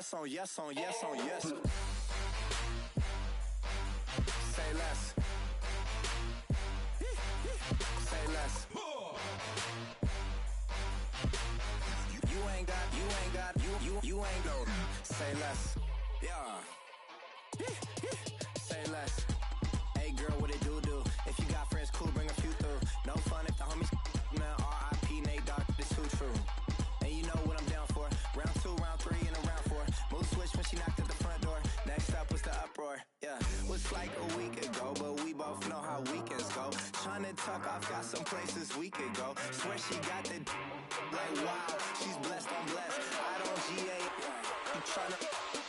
yes on yes on yes on yes. Say less. Say less. You ain't got, you ain't no. Say less. Yeah. Say less. Hey girl, what it do? If you got friends, cool, bring a few through. No fun if the homies, man, R.I.P. Nate Dogg, this too true. And you know what I'm down for. Round 2, round 3, and a round 4. Mood switch when she knocked at the front door. Next up was the uproar, yeah. Was like a week ago, but we both know how weekends go. Tryna tuck off, got some places we could go. Swear she got the like wow, she's blessed, I'm blessed. I don't GA, you tryna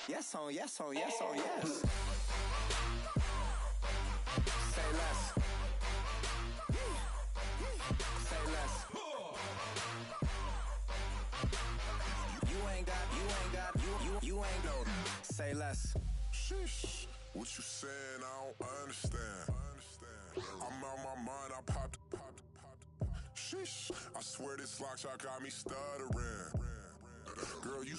yes on yes on yes on yes. Say less. Say less. You ain't no. Say less. Sheesh, what you saying? I don't understand. I'm out my mind. I popped. Sheesh, I swear this lock shot got me stuttering. Girl, you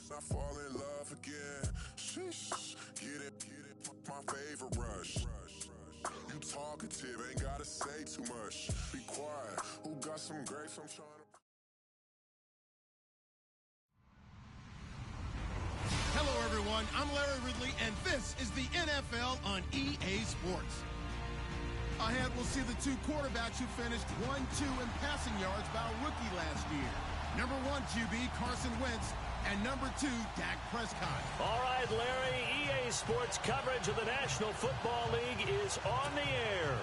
not fall in love again. Sheesh, get it, my favorite rush. You talkative, ain't gotta say too much. Be quiet, who got some grapes? I'm trying to. Hello, everyone. I'm Larry Ridley, and this is the NFL on EA Sports. Ahead, we'll see the two quarterbacks who finished 1-2 in passing yards by a rookie last year. Number 1 QB, Carson Wentz, and number 2, Dak Prescott. All right, Larry, EA Sports coverage of the National Football League is on the air.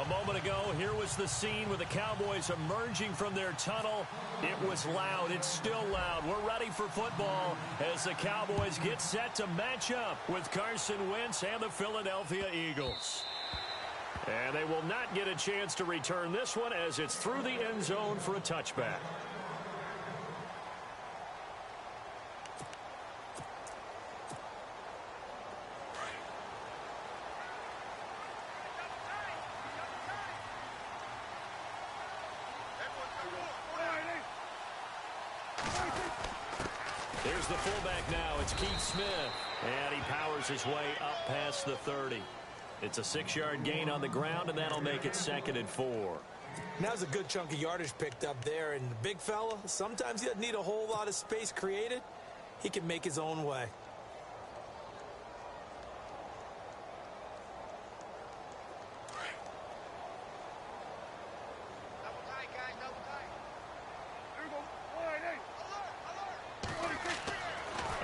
A moment ago, here was the scene with the Cowboys emerging from their tunnel. It was loud. It's still loud. We're ready for football as the Cowboys get set to match up with Carson Wentz and the Philadelphia Eagles. And they will not get a chance to return this one as it's through the end zone for a touchback. Here's the fullback now. It's Keith Smith. And he powers his way up past the 30. It's a 6-yard gain on the ground, and that'll make it 2nd and 4. Now's a good chunk of yardage picked up there. And the big fella, sometimes he doesn't need a whole lot of space created. He can make his own way.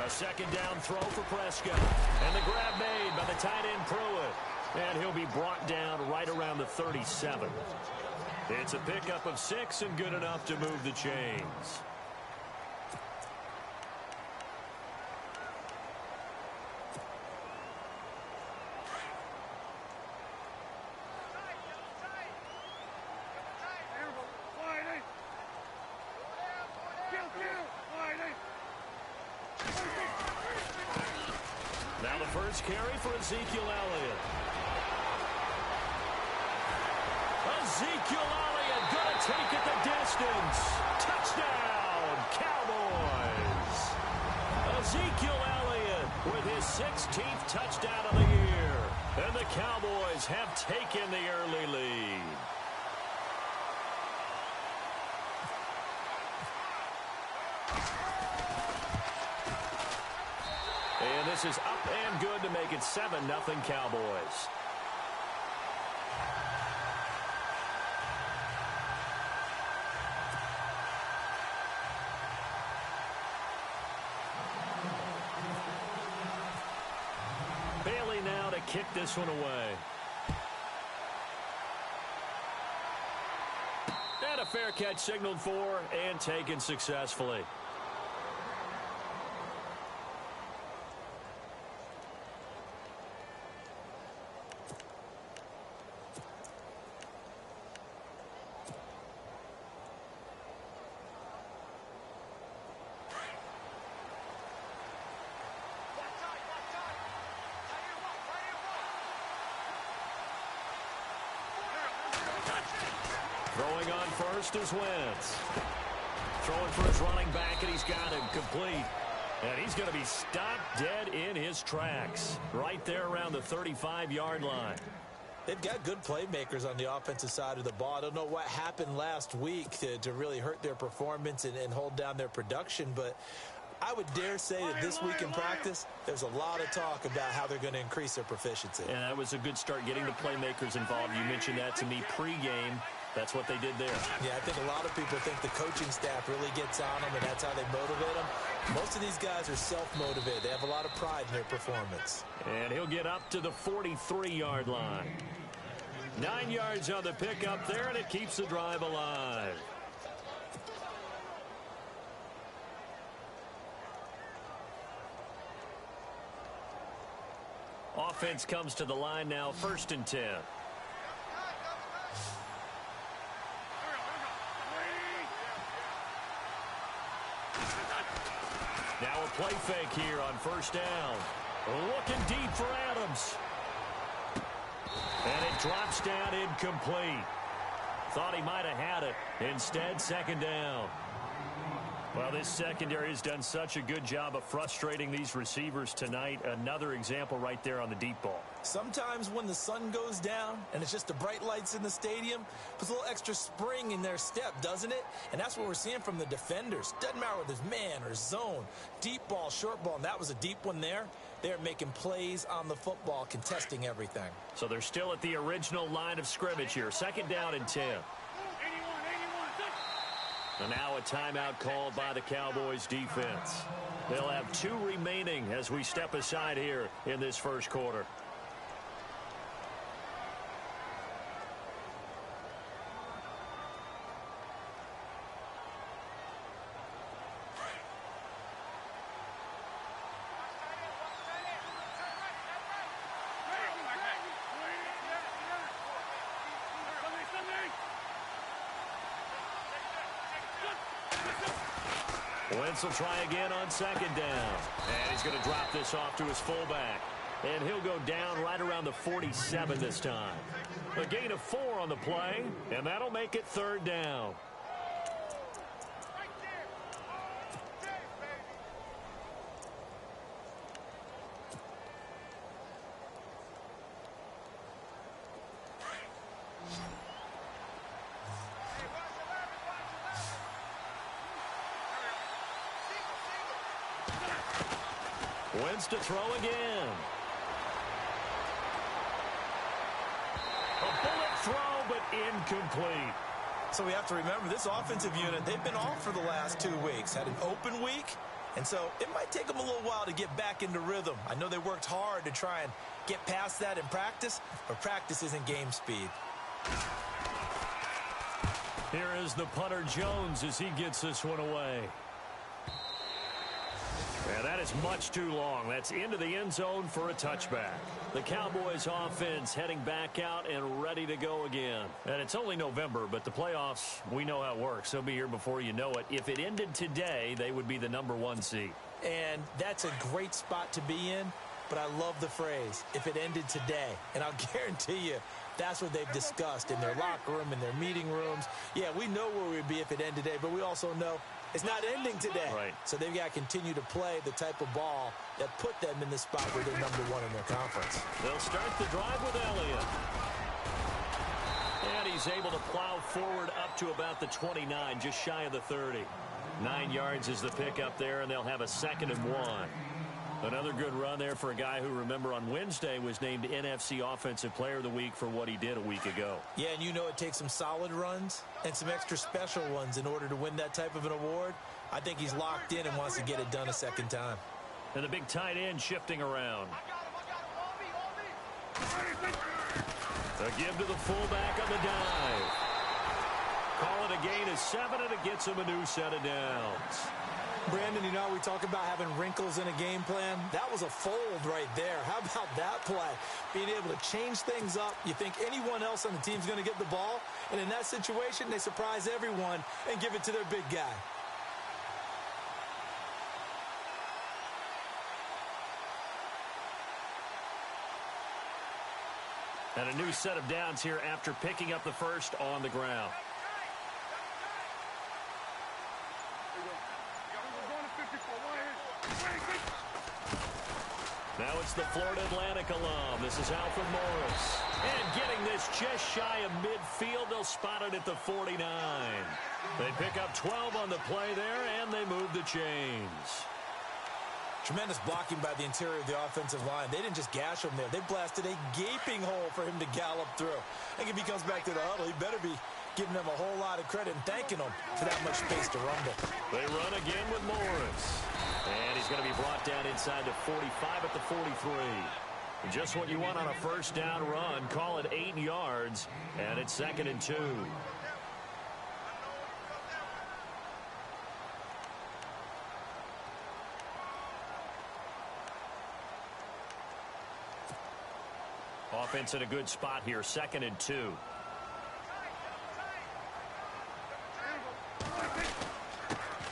A second down throw for Prescott. And the grab made by the tight end Pruitt. And he'll be brought down right around the 37. It's a pickup of 6 and good enough to move the chains. Now the first carry for Ezekiel Elliott. Ezekiel Elliott going to take it the distance. Touchdown, Cowboys. Ezekiel Elliott with his 16th touchdown of the year. And the Cowboys have taken the early lead. And this is up and good to make it 7-0 Cowboys. Bailey now to kick this one away. And a fair catch signaled for and taken successfully. Throwing on first is Wentz. Throwing for his running back, and he's got him complete. And he's going to be stopped dead in his tracks right there around the 35-yard line. They've got good playmakers on the offensive side of the ball. I don't know what happened last week to really hurt their performance and hold down their production, but I would dare say that this week in practice, there's a lot of talk about how they're going to increase their proficiency. And that was a good start getting the playmakers involved. You mentioned that to me pregame. That's what they did there. Yeah, I think a lot of people think the coaching staff really gets on them, and that's how they motivate them. Most of these guys are self-motivated. They have a lot of pride in their performance. And he'll get up to the 43-yard line. 9 yards on the pickup there, and it keeps the drive alive. Offense comes to the line now, 1st and 10. Now a play fake here on 1st down. Looking deep for Adams. And it drops down incomplete. Thought he might have had it. Instead, 2nd down. Well, this secondary has done such a good job of frustrating these receivers tonight. Another example right there on the deep ball. Sometimes when the sun goes down and it's just the bright lights in the stadium, puts a little extra spring in their step, doesn't it? And that's what we're seeing from the defenders. Doesn't matter whether it's man or zone, deep ball, short ball, and that was a deep one there. They're making plays on the football, contesting everything. So they're still at the original line of scrimmage here. 2nd down and 10. And now a timeout called by the Cowboys defense. They'll have 2 remaining as we step aside here in this 1st quarter. Wentz will try again on 2nd down. And he's going to drop this off to his fullback. And he'll go down right around the 47 this time. A gain of 4 on the play, and that'll make it 3rd down. Wentz to throw again. A bullet throw, but incomplete. So we have to remember this offensive unit, they've been off for the last 2 weeks. Had an open week, and so it might take them a little while to get back into rhythm. I know they worked hard to try and get past that in practice, but practice isn't game speed. Here is the punter Jones as he gets this one away. And that is much too long. That's into the end zone for a touchback. The Cowboys offense heading back out and ready to go again. And it's only November, but the playoffs, we know how it works. They'll be here before you know it. If it ended today, they would be the #1 seed. And that's a great spot to be in, but I love the phrase, if it ended today. And I'll guarantee you, that's what they've discussed in their locker room, in their meeting rooms. Yeah, we know where we'd be if it ended today, but we also know it's not ending today. Right. So they've got to continue to play the type of ball that put them in the spot where they're #1 in their conference. They'll start the drive with Elliott. And he's able to plow forward up to about the 29, just shy of the 30. 9 yards is the pickup there, and they'll have a 2nd and 1. Another good run there for a guy who, remember, on Wednesday was named NFC Offensive Player of the Week for what he did a week ago. Yeah, and you know it takes some solid runs and some extra special ones in order to win that type of an award. I think he's locked in and wants to get it done a 2nd time. And the big tight end shifting around. A give to the fullback on the dive. Call it a gain of 7, and it gets him a new set of downs. Brandon, you know, we talk about having wrinkles in a game plan. That was a fold right there. How about that play? Being able to change things up. You think anyone else on the team's going to get the ball, and in that situation, they surprise everyone and give it to their big guy. And a new set of downs here after picking up the first on the ground. Now it's the Florida Atlantic alum. This is Alfred Morris. And getting this just shy of midfield, they'll spot it at the 49. They pick up 12 on the play there, and they move the chains. Tremendous blocking by the interior of the offensive line. They didn't just gash him there. They blasted a gaping hole for him to gallop through. I think if he comes back to the huddle, he better be giving them a whole lot of credit and thanking them for that much space to rumble. They run again with Morris. And he's going to be brought down inside the 45 at the 43. Just what you want on a first down run. Call it 8 yards, and it's 2nd and 2. Offense in a good spot here, 2nd and 2.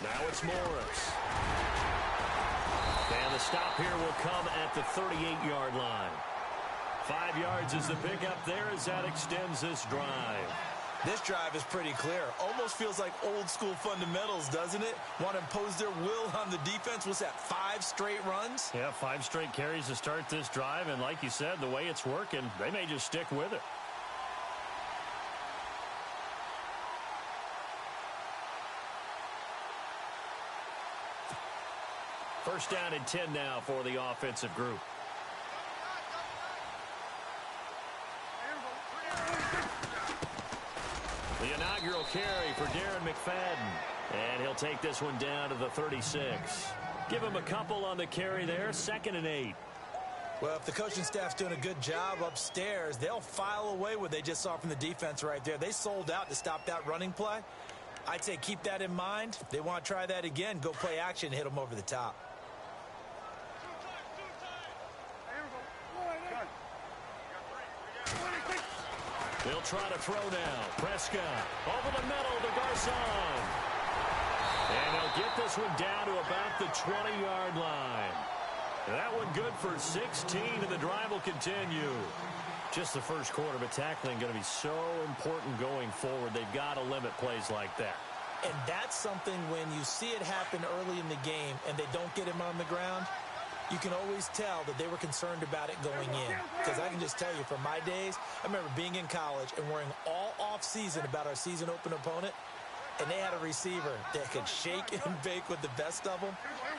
Now it's Morris. And the stop here will come at the 38-yard line. 5 yards is the pickup there as that extends this drive. This drive is pretty clear. Almost feels like old school fundamentals, doesn't it? Want to impose their will on the defense. What's that, 5 straight runs? Yeah, 5 straight carries to start this drive. And like you said, the way it's working, they may just stick with it. First down and 10 now for the offensive group. The inaugural carry for Darren McFadden. And he'll take this one down to the 36. Give him a couple on the carry there. 2nd and 8. Well, if the coaching staff's doing a good job upstairs, they'll file away what they just saw from the defense right there. They sold out to stop that running play. I'd say keep that in mind. If they want to try that again, go play action and hit them over the top. They'll try to throw now. Prescott over the middle to Garcon. And they'll get this one down to about the 20-yard line. That one good for 16, and the drive will continue. Just the first quarter, but tackling going to be so important going forward. They've got to limit plays like that. And that's something when you see it happen early in the game and they don't get him on the ground, you can always tell that they were concerned about it going in. Because I can just tell you, from my days, I remember being in college and worrying all off-season about our season-open opponent, and they had a receiver that could shake and bake with the best of them.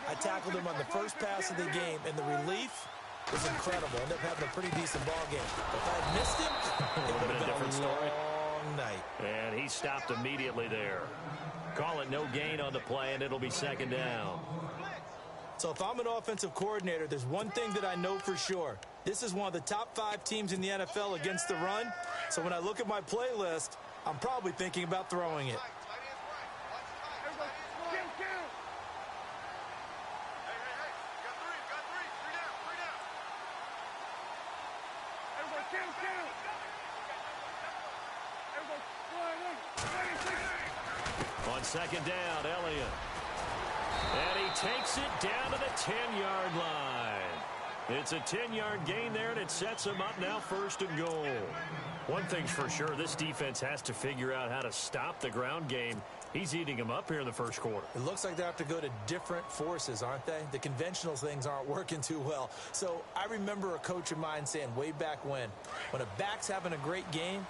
I tackled him on the first pass of the game, and the relief was incredible. Ended up having a pretty decent ball game. If I had missed him, it would have been a long night. And he stopped immediately there. Call it no gain on the play, and it'll be 2nd down. So if I'm an offensive coordinator, there's one thing that I know for sure. This is one of the top 5 teams in the NFL against the run. So when I look at my playlist, I'm probably thinking about throwing it. On 2nd down, Elliott. And he takes it down to the 10-yard line. It's a 10-yard gain there, and it sets him up now 1st and goal. One thing's for sure, this defense has to figure out how to stop the ground game. He's eating them up here in the first quarter. It looks like they have to go to different forces, aren't they? The conventional things aren't working too well. So I remember a coach of mine saying way back when a back's having a great game,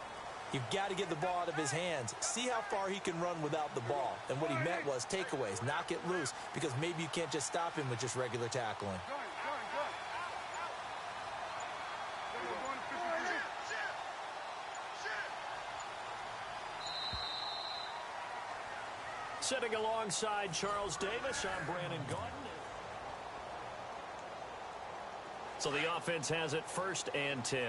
you've got to get the ball out of his hands. See how far he can run without the ball. And what he meant was takeaways, knock it loose, because maybe you can't just stop him with just regular tackling. Sitting alongside Charles Davis, I'm Brandon Gordon. So the offense has it 1st and 10.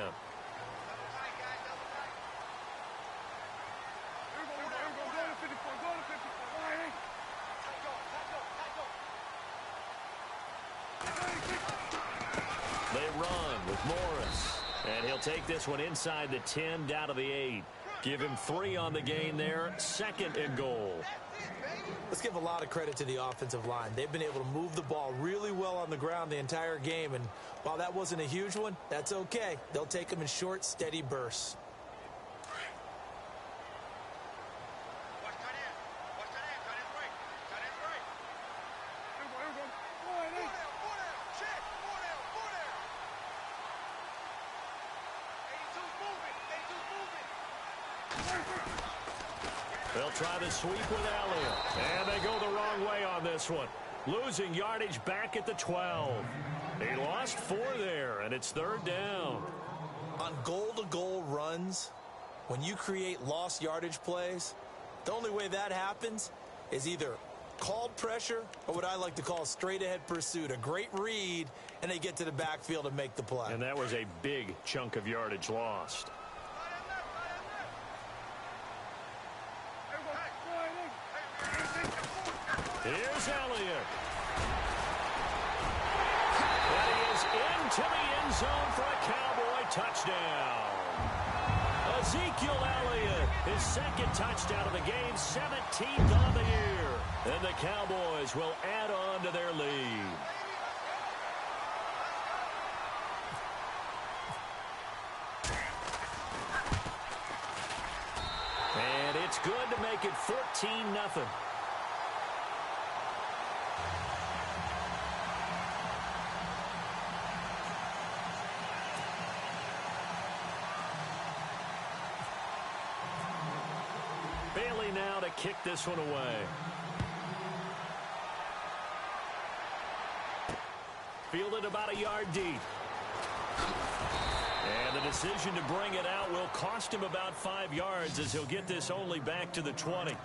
They run with Morris. And he'll take this one inside the 10 down to the 8. Give him 3 on the gain there. 2nd and goal. Let's give a lot of credit to the offensive line. They've been able to move the ball really well on the ground the entire game. And while that wasn't a huge one, that's okay. They'll take them in short, steady bursts. They'll try the sweep with Elliott. And they go the wrong way on this one. Losing yardage back at the 12. He lost 4 there, and it's 3rd down. On goal-to-goal runs, when you create lost yardage plays, the only way that happens is either called pressure or what I like to call straight-ahead pursuit. A great read, and they get to the backfield and make the play. And that was a big chunk of yardage lost. Here's Elliott. And he is into the end zone for a Cowboy touchdown. Ezekiel Elliott, his 2nd touchdown of the game, 17th on the year. And the Cowboys will add on to their lead. And it's good to make it 14-0. Bailey now to kick this one away. Fielded about a yard deep. And the decision to bring it out will cost him about 5 yards as he'll get this only back to the 20.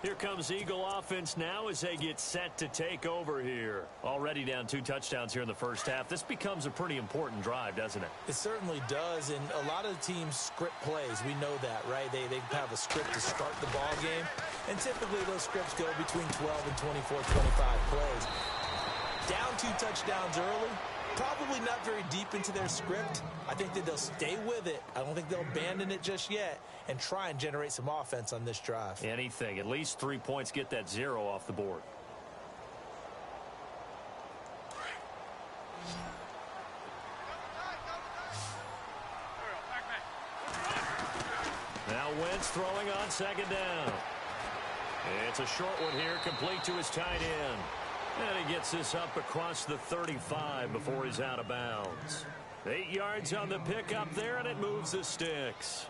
Here comes Eagle offense now as they get set to take over here. Already down 2 touchdowns here in the first half. This becomes a pretty important drive, doesn't it? It certainly does, and a lot of the teams script plays. We know that, right? They have a script to start the ball game, and typically those scripts go between 12 and 24, 25 plays. Down 2 touchdowns early, probably not very deep into their script. I think that they'll stay with it. I don't think they'll abandon it just yet and try and generate some offense on this drive. Anything. At least 3 points, get that 0 off the board. Now Wentz throwing on 2nd down. It's a short one here, complete to his tight end. And he gets this up across the 35 before he's out of bounds. 8 yards on the pickup there, and it moves the sticks.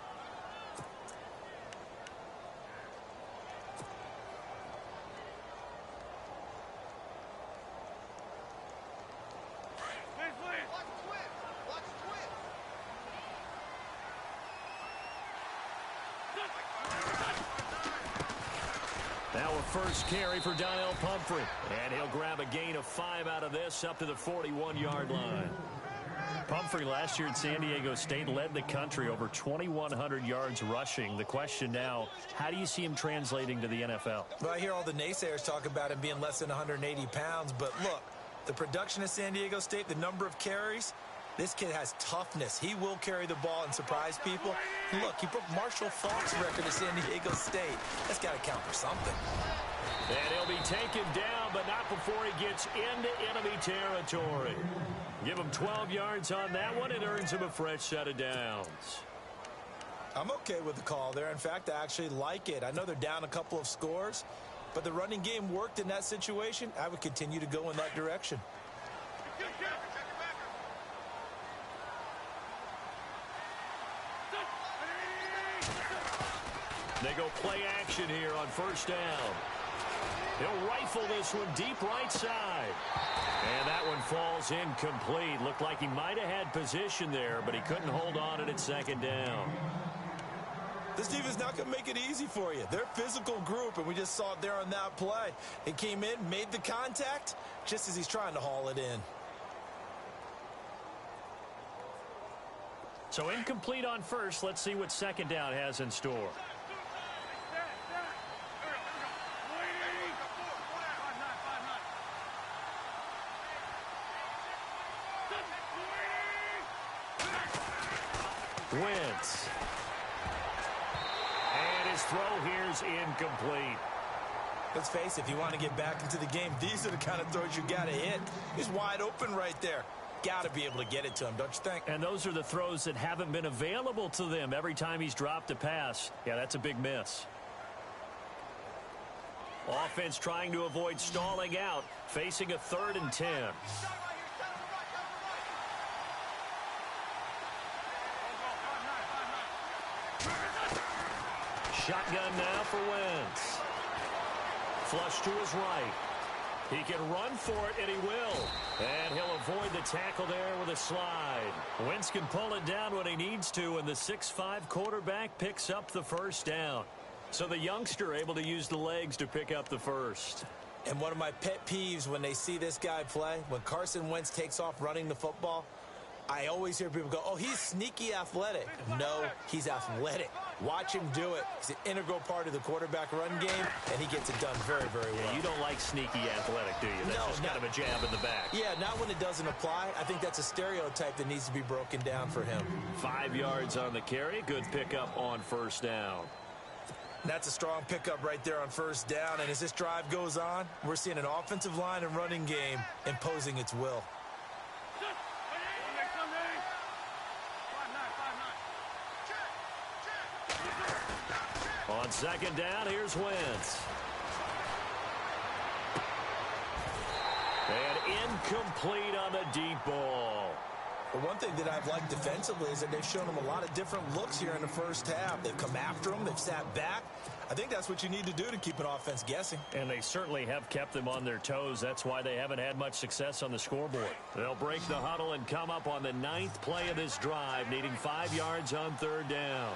Now a first carry for Donnell Pumphrey. And he'll grab a gain of 5 out of this up to the 41-yard line. Pumphrey last year at San Diego State led the country over 2,100 yards rushing. The question now, how do you see him translating to the NFL? Well, I hear all the naysayers talk about him being less than 180 pounds. But look, the production at San Diego State, the number of carries, this kid has toughness. He will carry the ball and surprise people. And look, he broke Marshall Faulk's record at San Diego State. That's got to count for something. And he'll be taken down, but not before he gets into enemy territory. Give him 12 yards on that one. It earns him a fresh set of downs. I'm okay with the call there. In fact, I actually like it. I know they're down a couple of scores, but the running game worked in that situation. I would continue to go in that direction. They go play action here on 1st down. He'll rifle this one deep right side. And that one falls incomplete. Looked like he might have had position there, but he couldn't hold on it at 2nd down. This defense not going to make it easy for you. They're a physical group, and we just saw it there on that play. He came in, made the contact, just as he's trying to haul it in. So incomplete on 1st. Let's see what 2nd down has in store. Wentz. And his throw here's incomplete. Let's face it, if you want to get back into the game, these are the kind of throws you got to hit. He's wide open right there. Got to be able to get it to him, don't you think? And those are the throws that haven't been available to them every time he's dropped a pass. Yeah, that's a big miss. Offense trying to avoid stalling out, facing a 3rd and 10. Shotgun now for Wentz. Flush to his right. He can run for it, and he will. And he'll avoid the tackle there with a slide. Wentz can pull it down when he needs to, and the 6'5" quarterback picks up the first down. So the youngster able to use the legs to pick up the first. And one of my pet peeves when they see this guy play, when Carson Wentz takes off running the football, I always hear people go, oh, he's sneaky athletic. No, he's athletic. Watch him do it. He's an integral part of the quarterback run game, and he gets it done very, very well. Yeah, you don't like sneaky athletic, do you? That's just kind of a jab in the back. Yeah, not when it doesn't apply. I think that's a stereotype that needs to be broken down for him. 5 yards on the carry. Good pickup on first down. That's a strong pickup right there on first down. And as this drive goes on, we're seeing an offensive line and running game imposing its will. On second down, here's Wentz. And incomplete on the deep ball. The one thing that I've liked defensively is that they've shown them a lot of different looks here in the first half. They've come after them. They've sat back. I think that's what you need to do to keep an offense guessing. And they certainly have kept them on their toes. That's why they haven't had much success on the scoreboard. They'll break the huddle and come up on the 9th play of this drive, needing 5 yards on third down.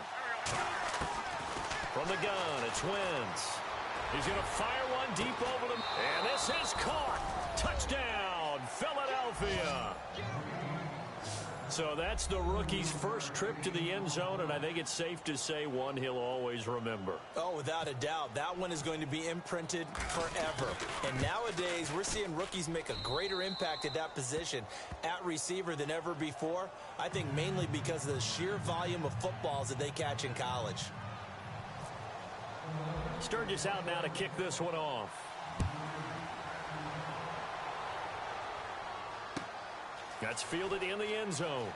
From the gun, it's Wentz. He's going to fire one deep over them. And this is caught. Touchdown, Philadelphia. So that's the rookie's first trip to the end zone, and I think it's safe to say one he'll always remember. Oh, without a doubt. That one is going to be imprinted forever. And nowadays, we're seeing rookies make a greater impact at that position at receiver than ever before. I think mainly because of the sheer volume of footballs that they catch in college. Sturgis out now to kick this one off. That's fielded in the end zone.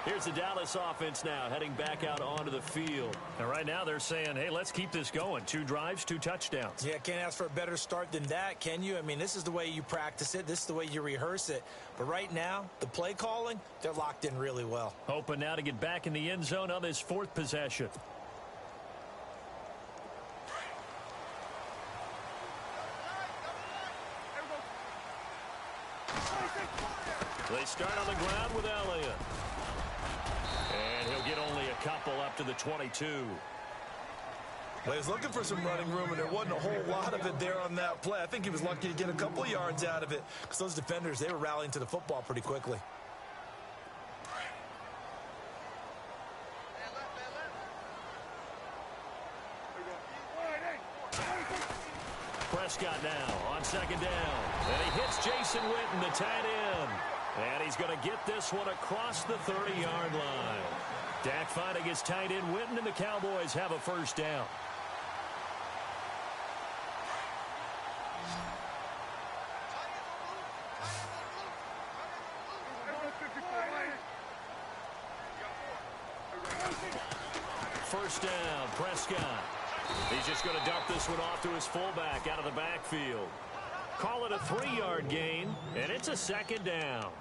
Here's the Dallas offense now heading back out onto the field. And right now they're saying, hey, let's keep this going. 2 drives, 2 touchdowns. Yeah, can't ask for a better start than that, can you? I mean, this is the way you practice it. This is the way you rehearse it. But right now, the play calling, they're locked in really well. Hoping now to get back in the end zone on this 4th possession. They start on the ground with Elliott. And he'll get only a couple up to the 22. Well, he was looking for some running room, and there wasn't a whole lot of it there on that play. I think he was lucky to get a couple of yards out of it because those defenders, they were rallying to the football pretty quickly. Prescott now on second down. And he hits Jason Witten, the tight end. And he's going to get this one across the 30-yard line. Dak finding his tight end Witten, and the Cowboys have a first down. First down, Prescott. He's just going to dump this one off to his fullback out of the backfield. Call it a 3-yard gain, and it's a second down.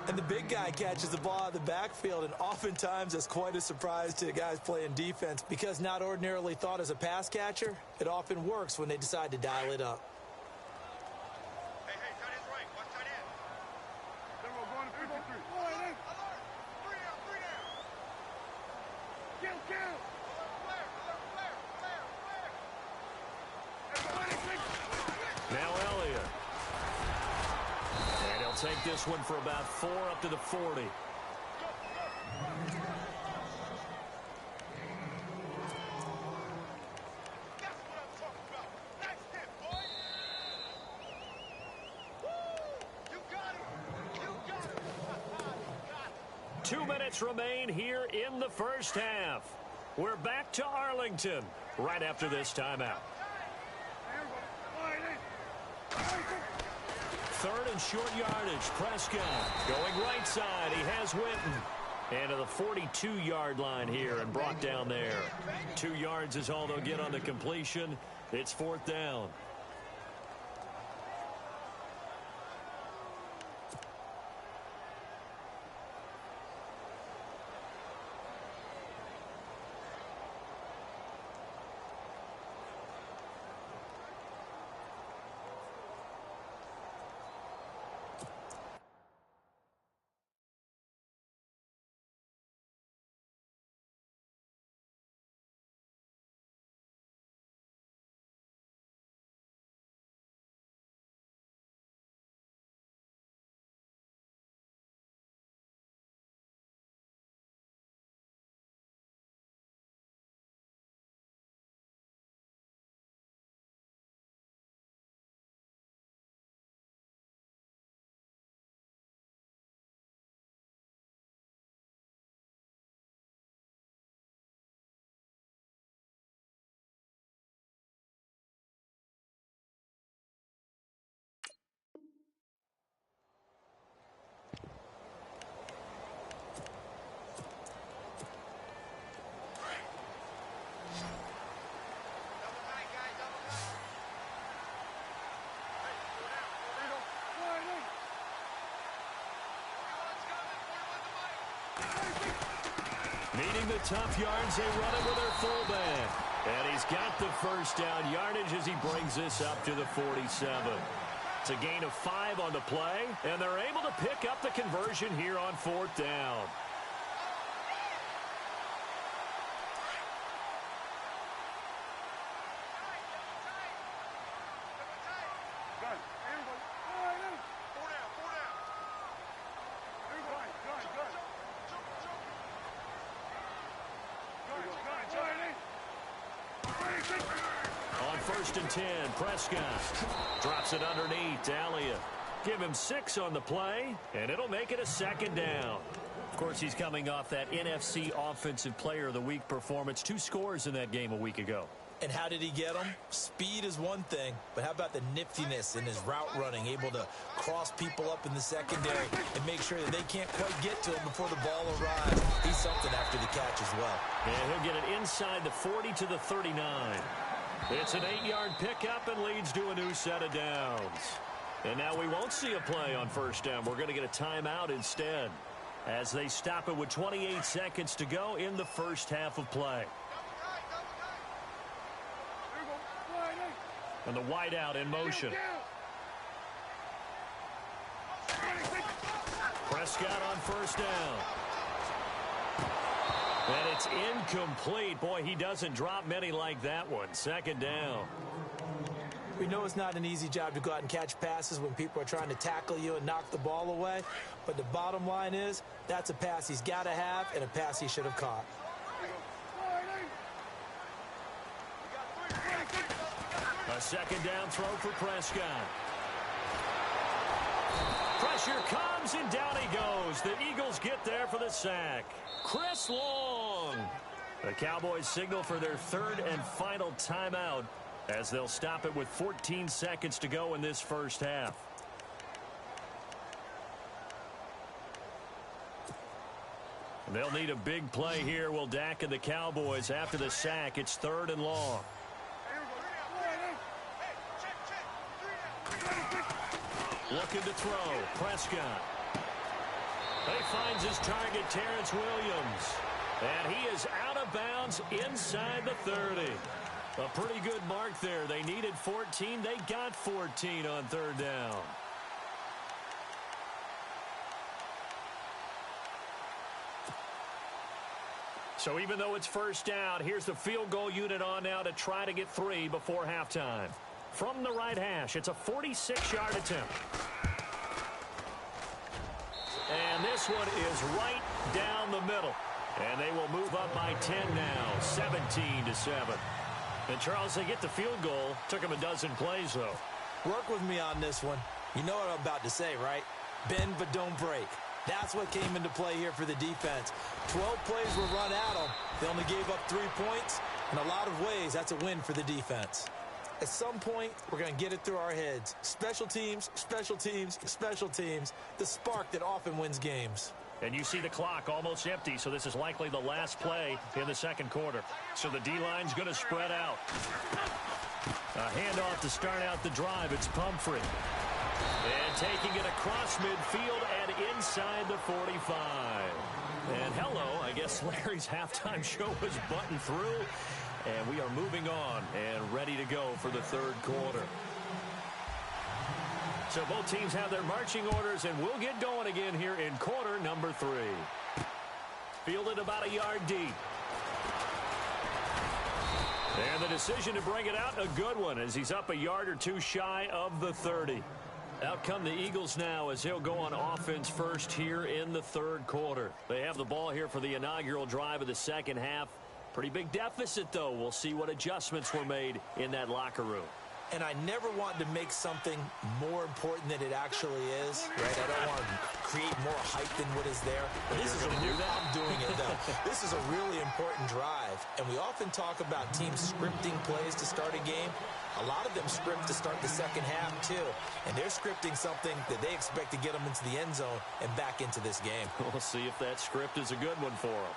And the big guy catches the ball out of the backfield, and oftentimes that's quite a surprise to the guys playing defense because not ordinarily thought as a pass catcher, it often works when they decide to dial it up. Hey, tight end's right. Watch tight end. Then we're going to 53. Alert. 3 down. Kill. Now Elliott. And he'll take this one for about 4 up to the 40. That's what I'm talking about. That's it, boy. Woo! You got it. 2 minutes remain here in the first half. We're back to Arlington right after this timeout. 3rd and short yardage. Prescott going right side. He has Witten. And to the 42-yard line here and brought down there. 2 yards is all they'll get on the completion. It's 4th down. Needing the tough yards, they run it with their fullback. And he's got the first down yardage as he brings this up to the 47. It's a gain of 5 on the play, and they're able to pick up the conversion here on 4th down. On 1st and 10, Prescott drops it underneath to Elliott. Give him 6 on the play, and it'll make it a 2nd down. Of course, he's coming off that NFC Offensive Player of the Week performance. 2 scores in that game a week ago. And how did he get them? Speed is one thing, but how about the niftiness in his route running, able to cross people up in the secondary and make sure that they can't quite get to him before the ball arrives. He's something after the catch as well. And he'll get it inside the 40 to the 39. It's an 8-yard pickup and leads to a new set of downs. And now we won't see a play on 1st down. We're going to get a timeout instead as they stop it with 28 seconds to go in the first half of play. And the wideout in motion. Prescott on 1st down. And it's incomplete. Boy, he doesn't drop many like that one. 2nd down. We know it's not an easy job to go out and catch passes when people are trying to tackle you and knock the ball away. But the bottom line is, that's a pass he's got to have and a pass he should have caught. A 2nd down throw for Prescott. Pressure comes, and down he goes. The Eagles get there for the sack. Chris Long. The Cowboys signal for their 3rd and final timeout as they'll stop it with 14 seconds to go in this first half. They'll need a big play here, will Dak and the Cowboys. After the sack, it's 3rd and long. Looking to throw. Prescott. He finds his target, Terrence Williams. And he is out of bounds inside the 30. A pretty good mark there. They needed 14. They got 14 on 3rd down. So even though it's 1st down, here's the field goal unit on now to try to get 3 before halftime. From the right hash, it's a 46-yard attempt. And this one is right down the middle. And they will move up by 10 now, 17-7. And, Charles, they get the field goal. Took them a dozen plays, though. Work with me on this one. You know what I'm about to say, right? Bend but don't break. That's what came into play here for the defense. 12 plays were run at them. They only gave up 3 points. In a lot of ways, that's a win for the defense. At some point, we're going to get it through our heads. Special teams, special teams, special teams. The spark that often wins games. And you see the clock almost empty, so this is likely the last play in the 2nd quarter. So the D-line's going to spread out. A handoff to start out the drive. It's Pumphrey. And taking it across midfield and inside the 45. And hello, I guess Larry's halftime show was buttoned through. And we are moving on and ready to go for the 3rd quarter. So both teams have their marching orders, and we'll get going again here in quarter number 3. Fielded about a yard deep. And the decision to bring it out, a good one, as he's up a yard or 2 shy of the 30. Out come the Eagles now as he'll go on offense first here in the 3rd quarter. They have the ball here for the inaugural drive of the 2nd half. Pretty big deficit, though. We'll see what adjustments were made in that locker room. And I never want to make something more important than it actually is, right? I don't want to create more hype than what is there. But this is I'm doing it, though. This is a really important drive. And we often talk about teams scripting plays to start a game. A lot of them script to start the 2nd half, too. And they're scripting something that they expect to get them into the end zone and back into this game. We'll see if that script is a good one for them.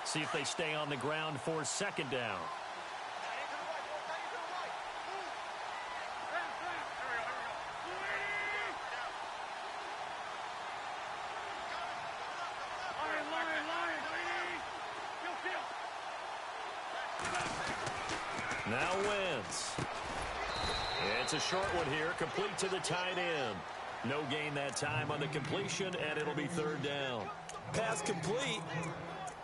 See if they stay on the ground for 2nd down. Now Wentz. It's a short one here, complete to the tight end. No gain that time on the completion, and it'll be third down. Pass complete,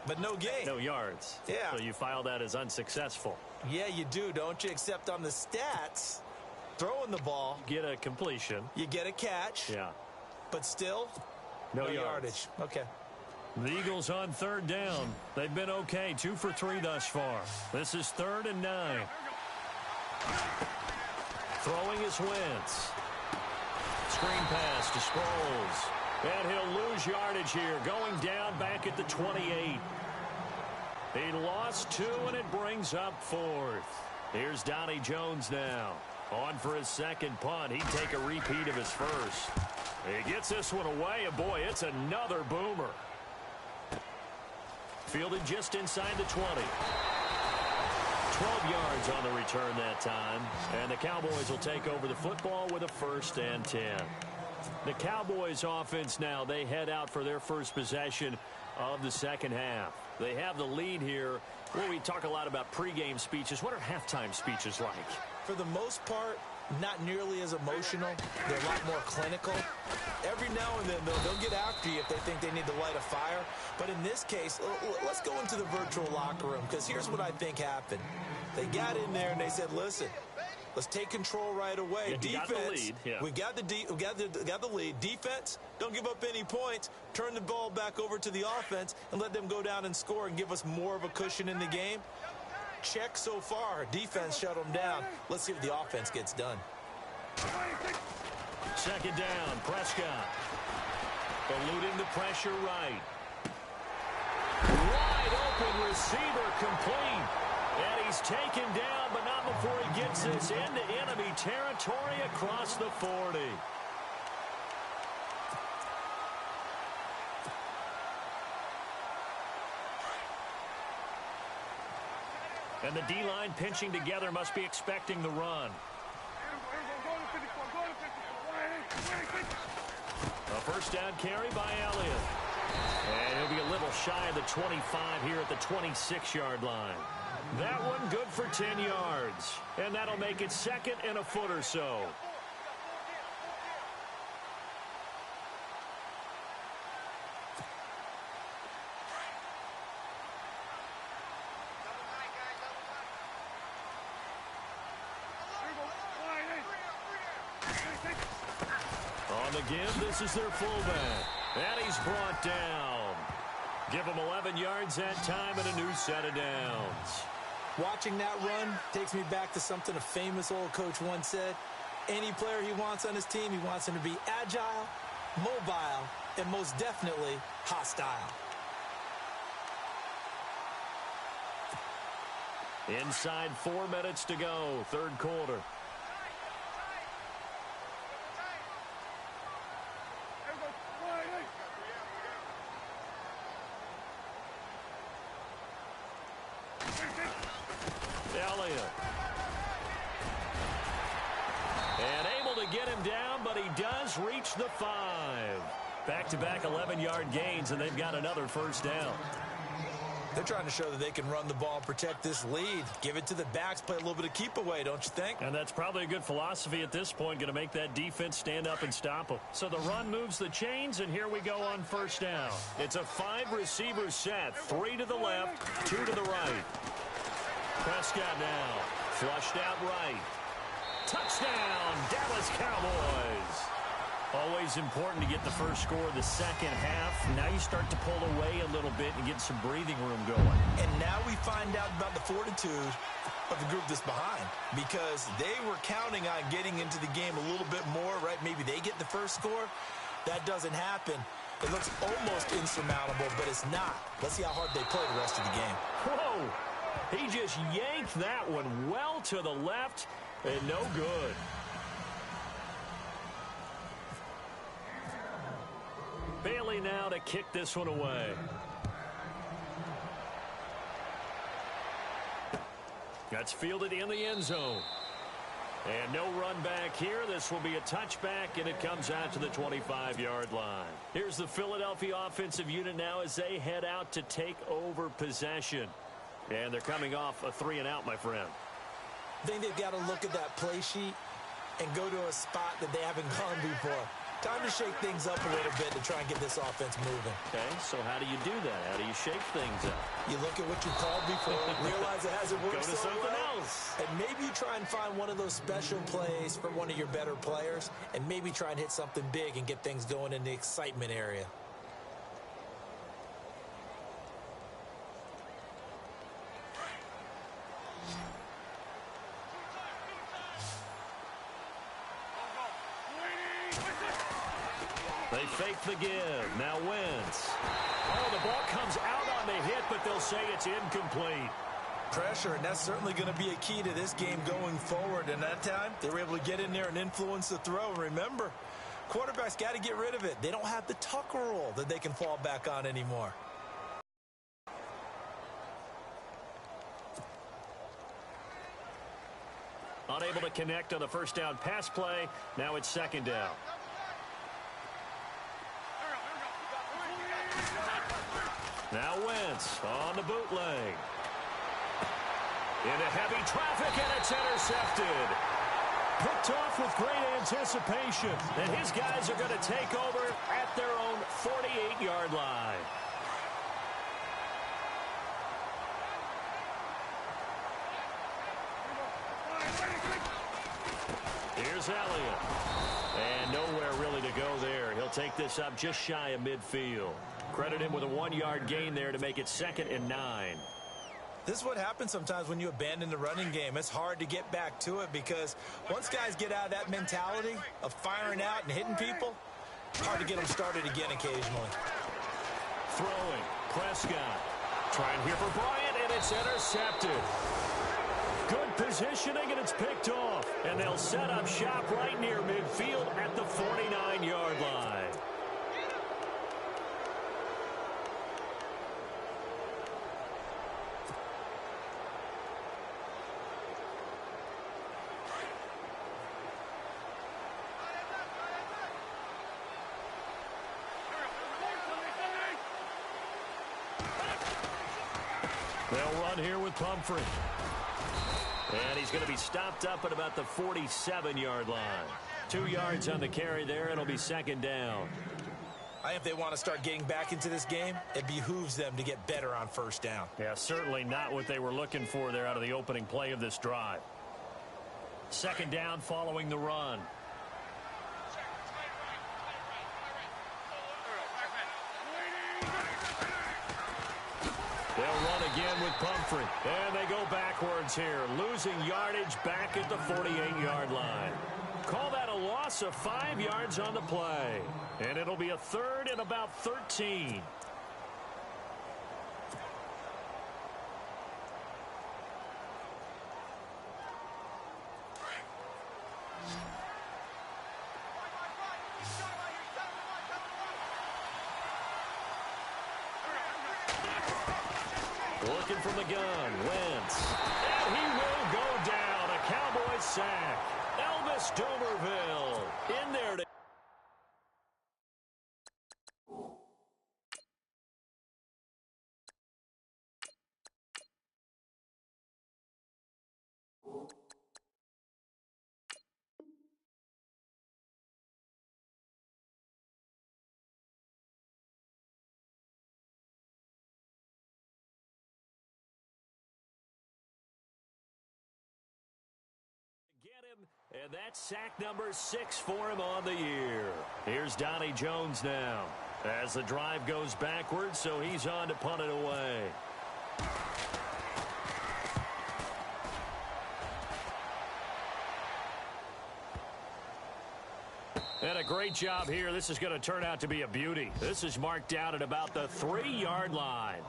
but no gain. No yards. Yeah. So you file that as unsuccessful. Yeah, you do, don't you? Except on the stats, throwing the ball. Get a completion. You get a catch. Yeah. But still, no yardage. Okay. The Eagles on third down. They've been okay, 2 for 3 thus far. This is 3rd and 9. Throwing is Wentz. Screen pass to Sproles. And he'll lose yardage here, going down back at the 28. He lost 2, and it brings up 4th. Here's Donnie Jones now. On for his second punt. He'd take a repeat of his first. He gets this one away, and boy, it's another boomer. Fielded just inside the 20. 12 yards on the return that time. And the Cowboys will take over the football with a 1st and 10. The Cowboys offense now, they head out for their first possession of the second half. They have the lead here. Well, we talk a lot about pregame speeches. What are halftime speeches like? For the most part, not nearly as emotional. They're a lot more clinical. Every now and then, they'll get after you if they think they need to light a fire. But in this case, let's go into the virtual locker room, because here's what I think happened. They got in there and they said, listen, let's take control right away. Yeah, defense, got the lead. Yeah. we got the lead. Defense, don't give up any points. Turn the ball back over to the offense and let them go down and score and give us more of a cushion in the game. Check so far. Defense shut them down. Let's see what the offense gets done. Second down, Prescott. Eluding the pressure right. Wide open receiver complete. And he's taken down, but not before he gets this into enemy territory across the 40. And the D-line pinching together, must be expecting the run. A first down carry by Elliott. And he'll be a little shy of the 25 here at the 26-yard line. That one good for 10 yards. And that'll make it 2nd and a foot or so. On the give, this is their fullback. And he's brought down. Give him 11 yards that time and a new set of downs. Watching that run takes me back to something a famous old coach once said. Any player he wants on his team, he wants him to be agile, mobile, and most definitely hostile. Inside 4 minutes to go, third quarter. Elliott. And able to get him down, but he does reach the 5. Back-to-back 11-yard gains, and they've got another first down. They're trying to show that they can run the ball and protect this lead. Give it to the backs, play a little bit of keep away, don't you think? And that's probably a good philosophy at this point, going to make that defense stand up and stop them. So the run moves the chains, and here we go on first down. It's a 5-receiver set, 3 to the left, 2 to the right. Prescott now, flushed out right. Touchdown, Dallas Cowboys. Always important to get the first score of the second half. Now you start to pull away a little bit and get some breathing room going. And now we find out about the fortitude of the group that's behind, because they were counting on getting into the game a little bit more, right? Maybe they get the first score. That doesn't happen. It looks almost insurmountable, but it's not. Let's see how hard they play the rest of the game. Whoa! He just yanked that one well to the left, and no good. Bailey now to kick this one away. That's fielded in the end zone. And no run back here. This will be a touchback, and it comes out to the 25-yard line. Here's the Philadelphia offensive unit now as they head out to take over possession. And they're coming off a 3-and-out, my friend. I think they've got to look at that play sheet and go to a spot that they haven't gone before. Time to shake things up a little bit to try and get this offense moving. Okay, so how do you do that? How do you shake things up? You look at what you called before, realize it hasn't worked Go to so something well, else. and maybe you try and find one of those special plays for one of your better players, and maybe try and hit something big and get things going in the excitement area. They fake the give. Now Wentz. Oh, the ball comes out on the hit, but they'll say it's incomplete. Pressure, and that's certainly going to be a key to this game going forward. And that time, they were able to get in there and influence the throw. Remember, quarterbacks got to get rid of it. They don't have the Tucker rule that they can fall back on anymore. Unable to connect on the first down pass play. Now it's second down. Now Wentz on the bootleg. Into heavy traffic, and it's intercepted. Picked off with great anticipation. And his guys are going to take over at their own 48-yard line. Here's Elliott. And nowhere really to go there. He'll take this up just shy of midfield. Credit him with a 1-yard gain there to make it 2nd and 9. This is what happens sometimes when you abandon the running game. It's hard to get back to it because once guys get out of that mentality of firing out and hitting people, it's hard to get them started again occasionally. Throwing. Prescott. Trying here for Bryant, and it's intercepted. Good positioning, and it's picked off. And they'll set up shop right near midfield at the 49-yard line. They'll run here with Pumphrey. And he's going to be stopped up at about the 47-yard line. 2 yards on the carry there. It'll be 2nd down. I think if they want to start getting back into this game, it behooves them to get better on first down. Yeah, certainly not what they were looking for there out of the opening play of this drive. 2nd down following the run. They'll run again with Pumphrey. And they go backwards here, losing yardage back at the 48-yard line. Call that a loss of 5 yards on the play. And it'll be a 3rd and about 13. Looking from the gun, Wentz. And he will go down. A Cowboys sack. Elvis Domerville in there to... And that's sack number 6 for him on the year. Here's Donnie Jones now as the drive goes backwards, so he's on to punt it away. And a great job here. This is going to turn out to be a beauty. This is marked out at about the 3-yard line.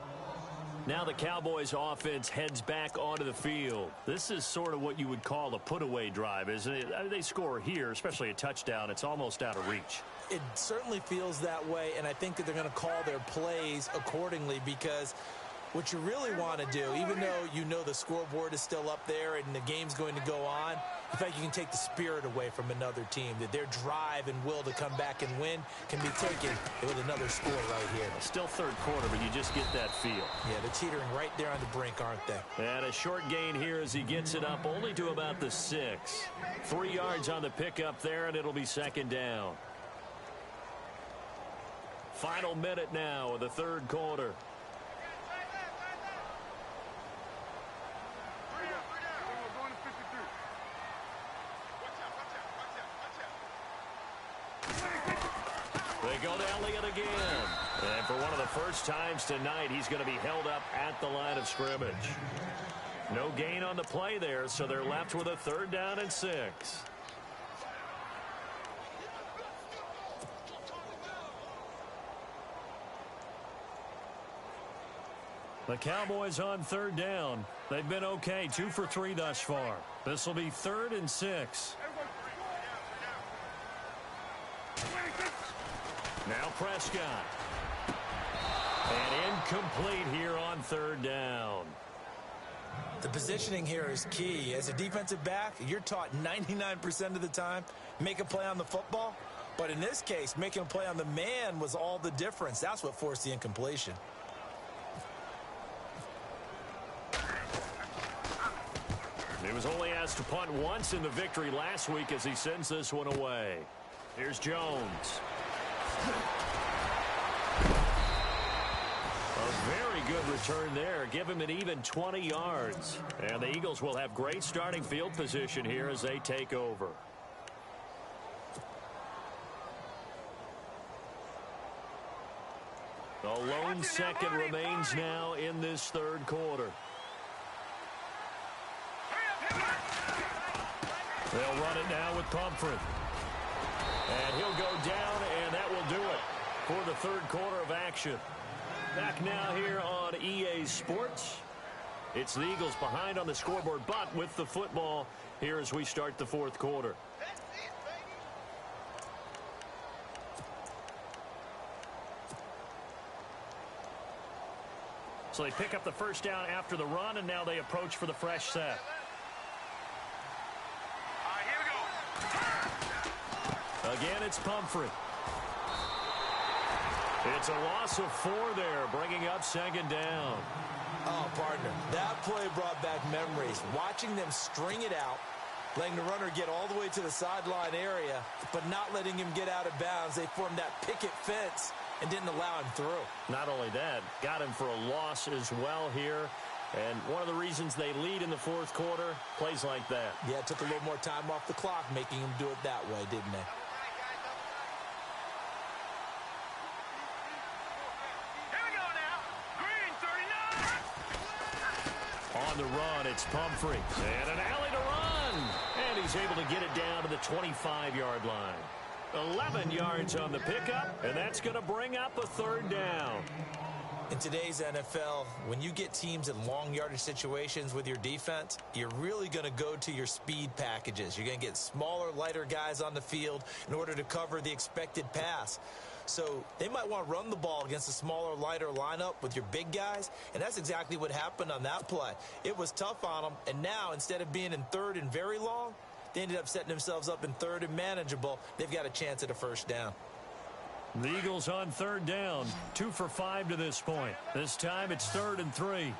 Now the Cowboys offense heads back onto the field. This is sort of what you would call a put-away drive, isn't it? I mean, they score here, especially a touchdown. It's almost out of reach. It certainly feels that way, and I think that they're going to call their plays accordingly because what you really want to do, even though you know the scoreboard is still up there and the game's going to go on, I think you can take the spirit away from another team, that their drive and will to come back and win can be taken with another score right here. Still third quarter, but you just get that feel. Yeah, they're teetering right there on the brink, aren't they? And a short gain here as he gets it up only to about the 6. 3 yards on the pickup there, and it'll be second down. Final minute now of the third quarter. They go to Elliott again. And for one of the first times tonight, he's going to be held up at the line of scrimmage. No gain on the play there, so they're left with a third down and 6. The Cowboys on third down. They've been okay, 2 for 3 thus far. This will be 3rd and 6. Now Prescott. And incomplete here on third down. The positioning here is key. As a defensive back, you're taught 99% of the time, make a play on the football. But in this case, making a play on the man was all the difference. That's what forced the incompletion. He was only asked to punt once in the victory last week as he sends this one away. Here's Jones. A very good return there. Give him an even 20 yards. And the Eagles will have great starting field position here as they take over. The lone second remains now in this third quarter. They'll run it now with Pumphrey. And he'll go down, and that will do it for the third quarter of action. Back now here on EA Sports. It's the Eagles behind on the scoreboard, but with the football here as we start the fourth quarter. So they pick up the first down after the run, and now they approach for the fresh set. Again, it's Pumphrey. It's a loss of 4 there, bringing up second down. Oh, partner, that play brought back memories. Watching them string it out, letting the runner get all the way to the sideline area, but not letting him get out of bounds. They formed that picket fence and didn't allow him through. Not only that, got him for a loss as well here. And one of the reasons they lead in the fourth quarter, plays like that. Yeah, it took a little more time off the clock, making him do it that way, didn't they? On the run, it's Pumphrey. And an alley to run. And he's able to get it down to the 25-yard line. 11 yards on the pickup, and that's going to bring up a third down. In today's NFL, when you get teams in long yardage situations with your defense, you're really going to go to your speed packages. You're going to get smaller, lighter guys on the field in order to cover the expected pass. So they might want to run the ball against a smaller, lighter lineup with your big guys, and that's exactly what happened on that play. It was tough on them, and now instead of being in third and very long, they ended up setting themselves up in third and manageable. They've got a chance at a first down. The Eagles on third down, 2 for 5 to this point. This time it's 3rd and 3.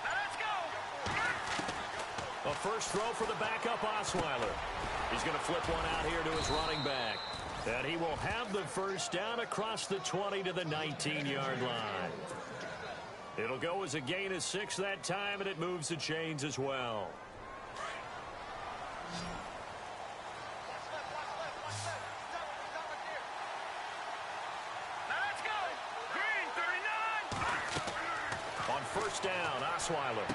Let's go! A first throw for the backup Osweiler. He's going to flip one out here to his running back. And he will have the first down across the 20 to the 19-yard line. It'll go as a gain of 6 that time, and it moves the chains as well. Let's go! Green 39! On first down, Osweiler.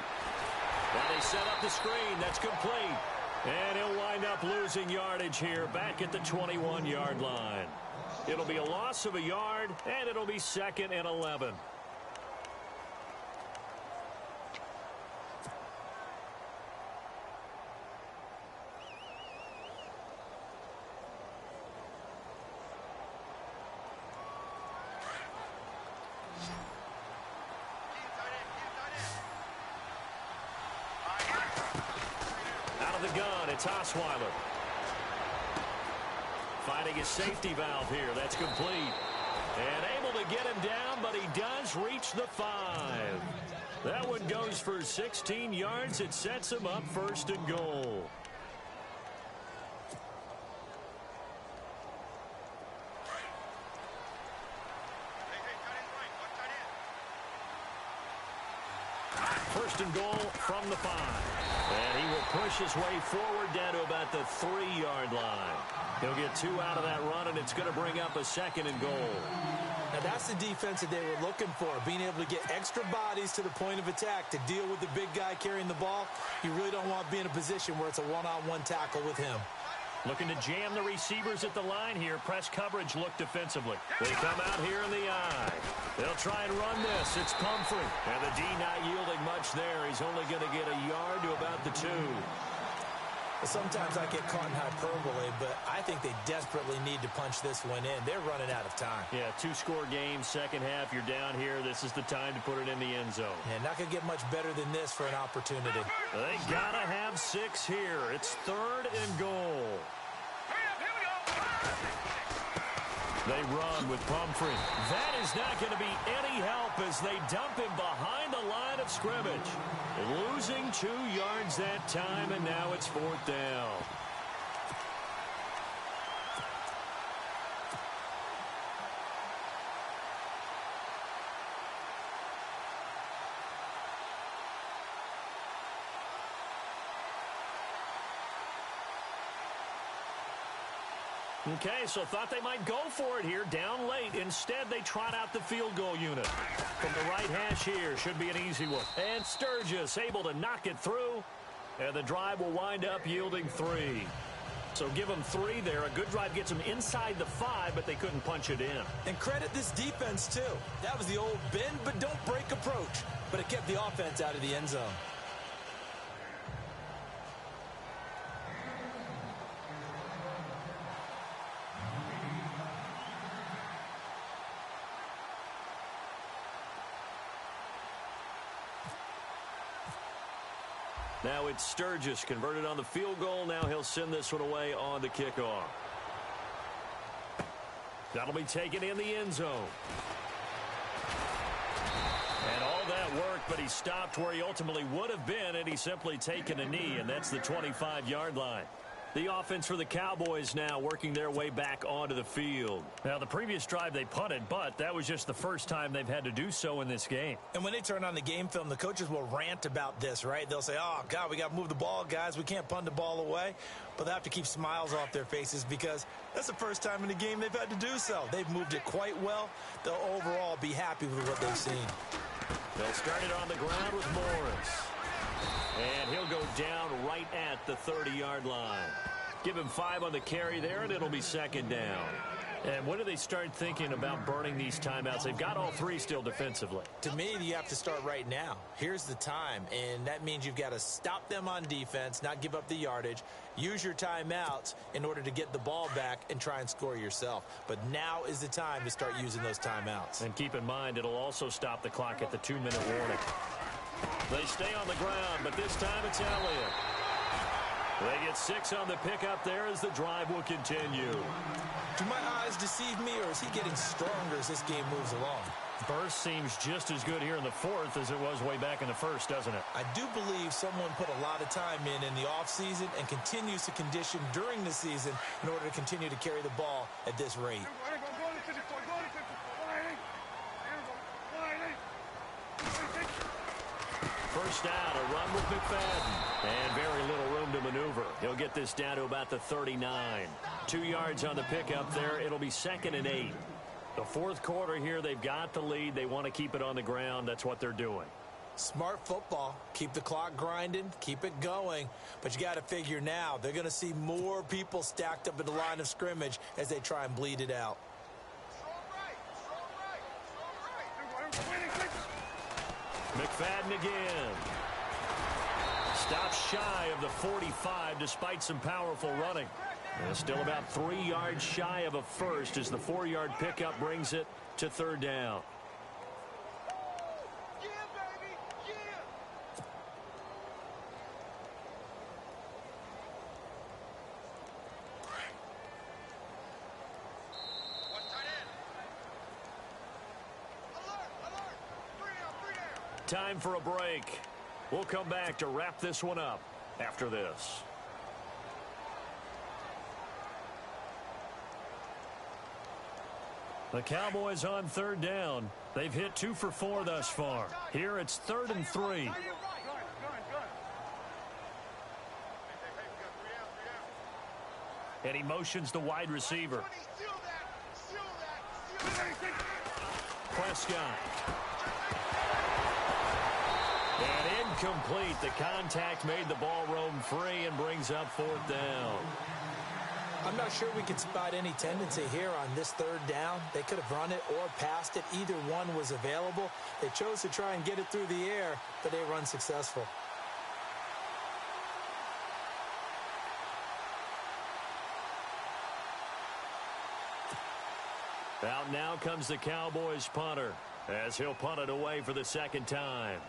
Now they set up the screen. That's complete. And he'll wind up losing yardage here back at the 21-yard line. It'll be a loss of a yard, and it'll be 2nd and 11. It's Osweiler. Finding his safety valve here. That's complete. And able to get him down, but he does reach the 5. That one goes for 16 yards. It sets him up 1st and goal. First and goal from the 5. And he will push his way forward down to about the 3-yard line. He'll get 2 out of that run, and it's going to bring up a 2nd and goal. Now, that's the defense that they were looking for, being able to get extra bodies to the point of attack to deal with the big guy carrying the ball. You really don't want to be in a position where it's a one-on-one tackle with him. Looking to jam the receivers at the line here. Press coverage look defensively. They come out here in the eye. They'll try and run this. It's Pumphrey. And the D not yielding much there. He's only going to get a yard to about the 2. Sometimes I get caught in hyperbole, but I think they desperately need to punch this one in. They're running out of time. Yeah, 2-score game, second half. You're down here. This is the time to put it in the end zone. Yeah, not going to get much better than this for an opportunity. They got to have 6 here. It's 3rd and goal. They run with Pumphrey. That is not going to be any help as they dump him behind the line of scrimmage. Losing 2 yards that time, and now it's 4th down. Okay, so thought they might go for it here, down late. Instead, they trot out the field goal unit. From the right hash here, should be an easy one. And Sturgis able to knock it through. And the drive will wind up yielding 3. So give them 3 there. A good drive gets them inside the 5, but they couldn't punch it in. And credit this defense, too. That was the old bend but don't break approach. But it kept the offense out of the end zone. Now it's Sturgis converted on the field goal. Now he'll send this one away on the kickoff. That'll be taken in the end zone. And all that work, but he stopped where he ultimately would have been, and he's simply taken a knee, and that's the 25-yard line. The offense for the Cowboys now working their way back onto the field. Now, the previous drive they punted, but that was just the first time they've had to do so in this game. And when they turn on the game film, the coaches will rant about this, right? They'll say, oh, God, we got to move the ball, guys. We can't punt the ball away. But they have to keep smiles off their faces because that's the first time in the game they've had to do so. They've moved it quite well. They'll overall be happy with what they've seen. They'll start it on the ground with Morris. And he'll go down right at the 30-yard line. Give him 5 on the carry there, and it'll be 2nd down. And when do they start thinking about burning these timeouts? They've got all 3 still defensively. To me, you have to start right now. Here's the time, and that means you've got to stop them on defense, not give up the yardage, use your timeouts in order to get the ball back and try and score yourself. But now is the time to start using those timeouts. And keep in mind, it'll also stop the clock at the 2-minute warning. They stay on the ground, but this time it's Elliott. They get 6 on the pickup there as the drive will continue. Do my eyes deceive me, or is he getting stronger as this game moves along? Burst seems just as good here in the 4th as it was way back in the 1st, doesn't it? I do believe someone put a lot of time in the offseason and continues to condition during the season in order to continue to carry the ball at this rate. First down, a run with McFadden. And very little room to maneuver. He'll get this down to about the 39. 2 yards on the pickup there. It'll be 2nd and 8. The 4th quarter here, they've got the lead. They want to keep it on the ground. That's what they're doing. Smart football. Keep the clock grinding. Keep it going. But you got to figure now, they're going to see more people stacked up at the line of scrimmage as they try and bleed it out. McFadden again. Stops shy of the 45 despite some powerful running. And still about 3 yards shy of a first as the 4-yard pickup brings it to 3rd down. Time for a break. We'll come back to wrap this one up after this. The Cowboys on third down. They've hit 2 for 4 thus far. Here it's 3rd and 3. And he motions the wide receiver. Prescott. And incomplete. The contact made the ball roam free and brings up 4th down. I'm not sure we could spot any tendency here on this 3rd down. They could have run it or passed it. Either one was available. They chose to try and get it through the air, but they were unsuccessful. Out now comes the Cowboys punter as he'll punt it away for the 2nd time.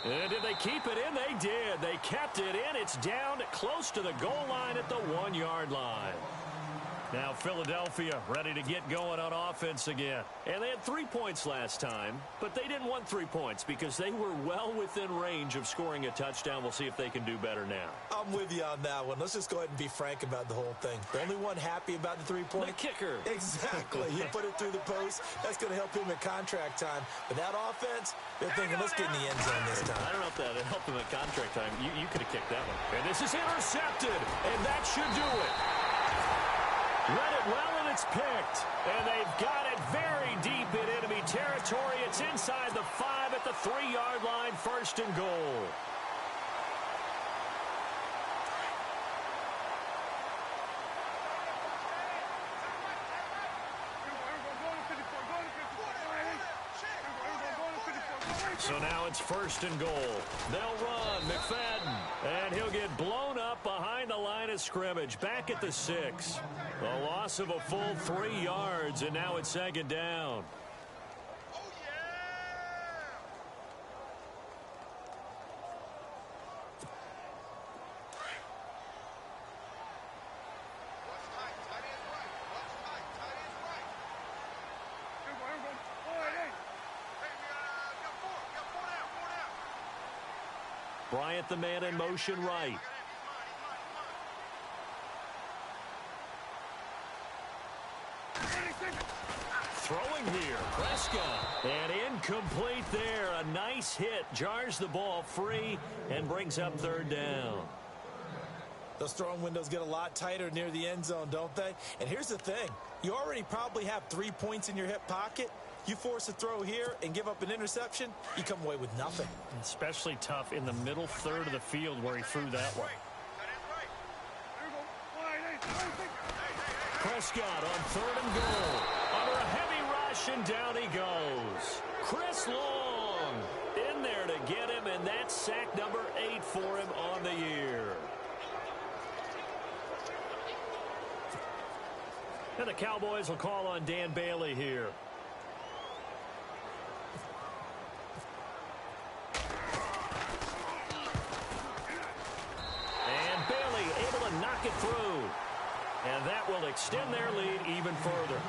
And did they keep it in? They did. They kept it in. It's down close to the goal line at the 1-yard line. Now Philadelphia ready to get going on offense again. And they had 3 points last time, but they didn't want 3 points because they were well within range of scoring a touchdown. We'll see if they can do better now. I'm with you on that one. Let's just go ahead and be frank about the whole thing. The only one happy about the 3-point? The kicker. Exactly. He put it through the post. That's going to help him at contract time. But that offense, they're thinking, let's get in the end zone this time. I don't know if that helped him at contract time. You could have kicked that one. And this is intercepted, and that should do it. Read it well, and it's picked. And they've got it very deep in enemy territory. It's inside the 5 at the 3-yard line, 1st and goal. So now it's 1st and goal. They'll run. McFadden. And he'll get blown up behind the line of scrimmage. Back at the 6. A loss of a full 3 yards, and now it's 2nd down. Bryant, the man in motion right. Throwing here, Prescott. And incomplete there. A nice hit. Jars the ball free and brings up 3rd down. Those throwing windows get a lot tighter near the end zone, don't they? And here's the thing. You already probably have 3 points in your hip pocket. You force a throw here and give up an interception, you come away with nothing. Especially tough in the middle 3rd of the field where he threw that one. Prescott on 3rd and goal. Under a heavy rush, and down he goes. Chris Long in there to get him, and that's sack number 8 for him on the year. And the Cowboys will call on Dan Bailey here. And Bailey able to knock it through. And that will extend their lead even further.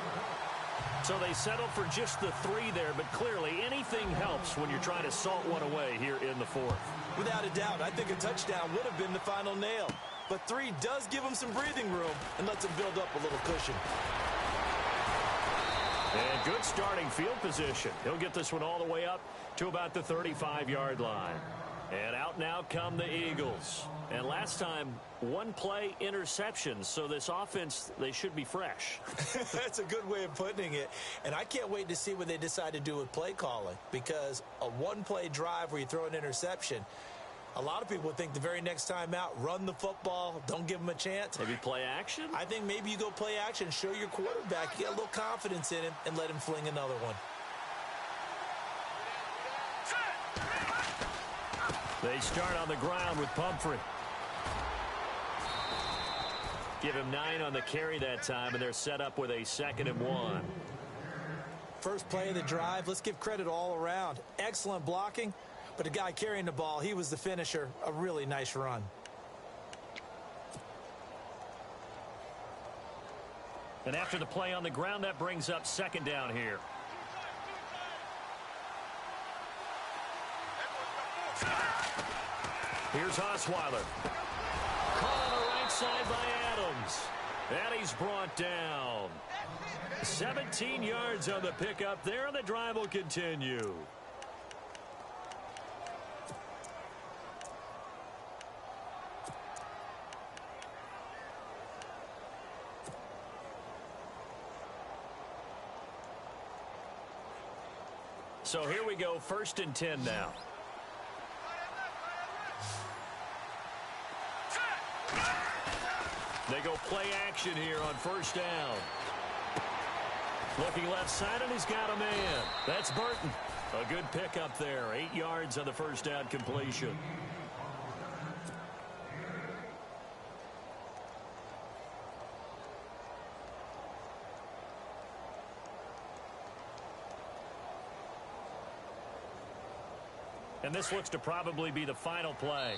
So they settle for just the 3 there, but clearly anything helps when you're trying to salt one away here in the 4th. Without a doubt, I think a touchdown would have been the final nail. But 3 does give them some breathing room and lets them build up a little cushion. And good starting field position. He'll get this one all the way up to about the 35-yard line. And out now come the Eagles. And last time, 1 play interception. So this offense, they should be fresh. That's a good way of putting it. And I can't wait to see what they decide to do with play calling. Because a 1-play drive where you throw an interception, a lot of people would think the very next time out, run the football, don't give them a chance. Maybe play action? I think maybe you go play action, show your quarterback, you get a little confidence in him, and let him fling another one. They start on the ground with Pumphrey. Give him 9 on the carry that time, and they're set up with a 2nd and 1. First play of the drive, let's give credit all around. Excellent blocking, but the guy carrying the ball, he was the finisher. A really nice run. And after the play on the ground, that brings up second down here. Here's Osweiler. Caught on the right side by Adams. And he's brought down. 17 yards on the pickup there, and the drive will continue. So here we go, 1st and 10 now. They go play action here on 1st down. Looking left side, and he's got a man. That's Burton. A good pickup there. 8 yards on the 1st down completion. And this looks to probably be the final play.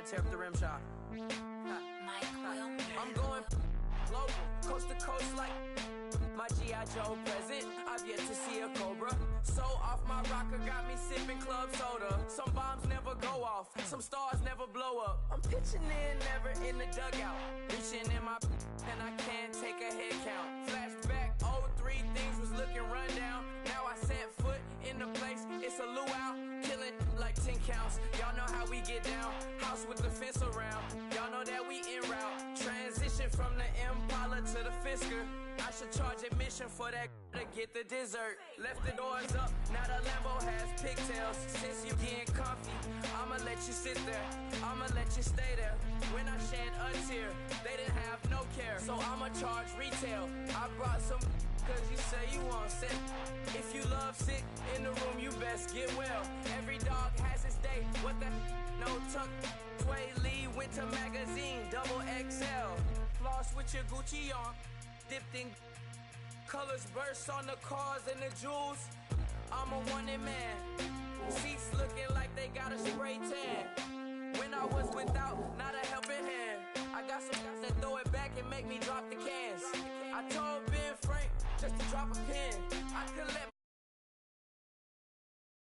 Tear up the rim shot. I'm going global, coast to coast like my G.I. Joe present. I've yet to see a Cobra. So off my rocker got me sipping club soda. Some bombs never go off, some stars never blow up. I'm pitching in, never in the dugout. Reaching in my and I can't take a head count. Flashback, 03, things was looking run down. Now I set foot in the place, it's a luau. Killing like 10 counts, y'all know how we get down. House with the fence around, y'all know that we en route. Transition from the Impala to the Fisker. I should charge admission for that to get the dessert. Left the doors up, now the Lambo has pigtails. Since you getting comfy, I'ma let you sit there, I'ma let you stay there. When I shed a tear, they didn't have no care. So I'ma charge retail, I brought some cause you say you want sick. If you love sick in the room, you best get well. Every dog has its day, what the no tuck. Sway Lee, Winter Magazine, double XL. Floss with your Gucci on, dipped in colors, bursts on the cars and the jewels. I'm a wanted man. Seats looking like they got a spray tan. When I was without, not a helping hand. I got some guys that throw it back and make me drop the cans. I told Ben Frank just to drop a pin. I could let